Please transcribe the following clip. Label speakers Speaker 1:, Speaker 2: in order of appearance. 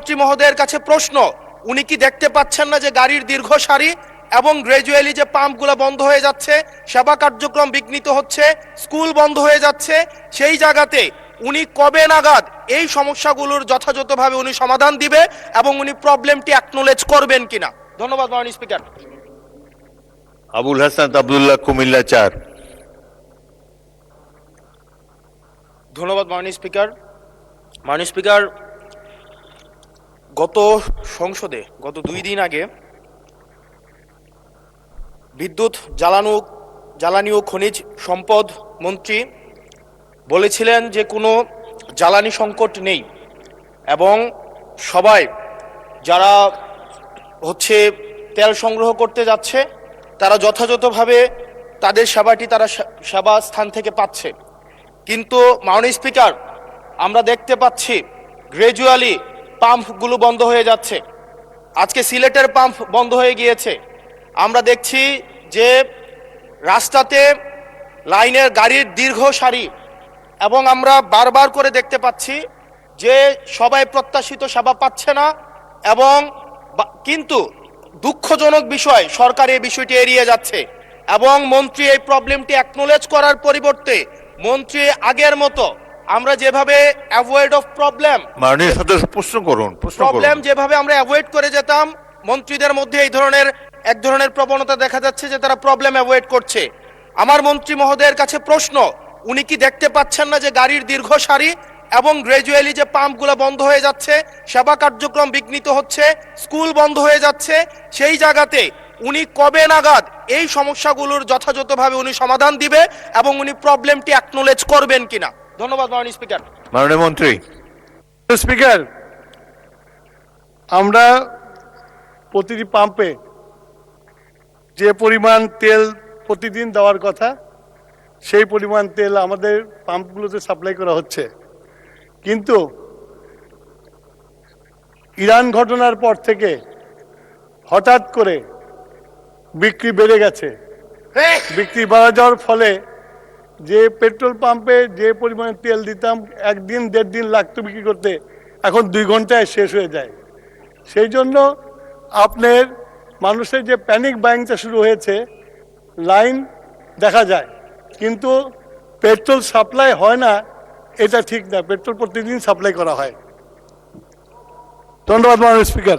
Speaker 1: মন্ত্রী মহোদয়ের কাছে প্রশ্ন, উনি কি দেখতে পাচ্ছেন না যে গাড়ির দীর্ঘ সারি এবং গ্র্যাজুয়ালি যে পাম্পগুলো বন্ধ হয়ে যাচ্ছে, সেবা কার্যক্রম বিঘ্নিত হচ্ছে, স্কুল বন্ধ হয়ে যাচ্ছে, সেই জায়গাতে উনি কবে নাগাদ এই সমস্যাগুলোর যথাযথভাবে উনি সমাধান দিবে এবং উনি প্রবলেমটি অ্যাকনোলেজ করবেন কিনা? ধন্যবাদ মাননীয় স্পিকার।
Speaker 2: আবুল হাসান আব্দুল্লাহ, কুমিল্লা 4।
Speaker 1: ধন্যবাদ মাননীয় স্পিকার। মাননীয় স্পিকার, গত সংসদে গত 2 দিন আগে বিদ্যুৎ জ্বালানি ও খনিজ সম্পদ মন্ত্রী বলেছিলেন যে কোনো জ্বালানি সংকট নেই এবং সবাই যারা তেল সংগ্রহ করতে যাচ্ছে তারা যথাযথভাবে তাদের তারা সেবা স্থান থেকে পাচ্ছে। কিন্তু মাননীয় স্পিকার, আমরা দেখতে পাচ্ছি গ্র্যাজুয়ালি পাম্পগুলো বন্ধ হয়ে যাচ্ছে। আজকে সিলেটের পাম্প বন্ধ হয়ে গিয়েছে। আমরা দেখছি যে রাস্তাতে লাইনের গাড়ির দীর্ঘ সারি এবং আমরা বারবার করে দেখতে পাচ্ছি যে সবাই প্রত্যাশিত সেবা পাচ্ছে না এবং কিন্তু দুঃখজনক বিষয়, সরকার এই বিষয়টি এড়িয়ে যাচ্ছে এবং মন্ত্রী এই প্রবলেমটি অ্যাকনোলেজ করার পরিবর্তে মন্ত্রী আগের মতো আমরা যেভাবে অ্যাভয়েড অফ প্রবলেম
Speaker 2: মাননীয় সদস্য প্রশ্ন করুন।
Speaker 1: প্রবলেম যেভাবে আমরা অ্যাভয়েড করে যেতাম, মন্ত্রীদের মধ্যে এক ধরনের প্রবণতা দেখা যাচ্ছে যে তারা প্রবলেম অ্যাভয়েড করছে। আমার মন্ত্রী মহোদয়ের কাছে প্রশ্ন, উনি কি দেখতে পাচ্ছেন না যে গাড়ির দীর্ঘ সারি এবং গ্র্যাজুয়ালি যে পাম্পগুলো বন্ধ হয়ে যাচ্ছে, সেবা কার্যক্রম বিঘ্নিত হচ্ছে, স্কুল বন্ধ হয়ে যাচ্ছে, সেই জায়গাতে উনি কবে নাগাদ এই সমস্যাগুলোর যথাযথভাবে উনি সমাধান দিবে এবং উনি প্রবলেমটি অ্যাকনোলেজ করবেন কিনা? ধন্যবাদ মাননীয় স্পিকার।
Speaker 2: মাননীয় মন্ত্রী।
Speaker 3: স্পিকার, আমরা প্রতিটি পাম্পে যে পরিমাণ তেল প্রতিদিন দেওয়ার কথা সেই পরিমাণ তেল আমাদের পাম্পগুলোতে সাপ্লাই করা হচ্ছে, কিন্তু ইরান ঘটনার পর থেকে হঠাৎ করে বিক্রি বেড়ে গেছে। বিক্রি বাড়া যাওয়ার ফলে যে পেট্রোল পাম্পে যে পরিমাণে তেল দিতাম 1 দিন 1.5 দিন লাগতো বিক্রি করতে, এখন 2 ঘন্টায় শেষ হয়ে যায়। সেই জন্য আপনার মানুষের যে প্যানিক বাইংটা শুরু হয়েছে, লাইন দেখা যায় কিন্তু পেট্রোল সাপ্লাই হয় না, এটা ঠিক না। পেট্রোল প্রতিদিন সাপ্লাই করা হয়। ধন্যবাদ মাননীয় স্পিকার।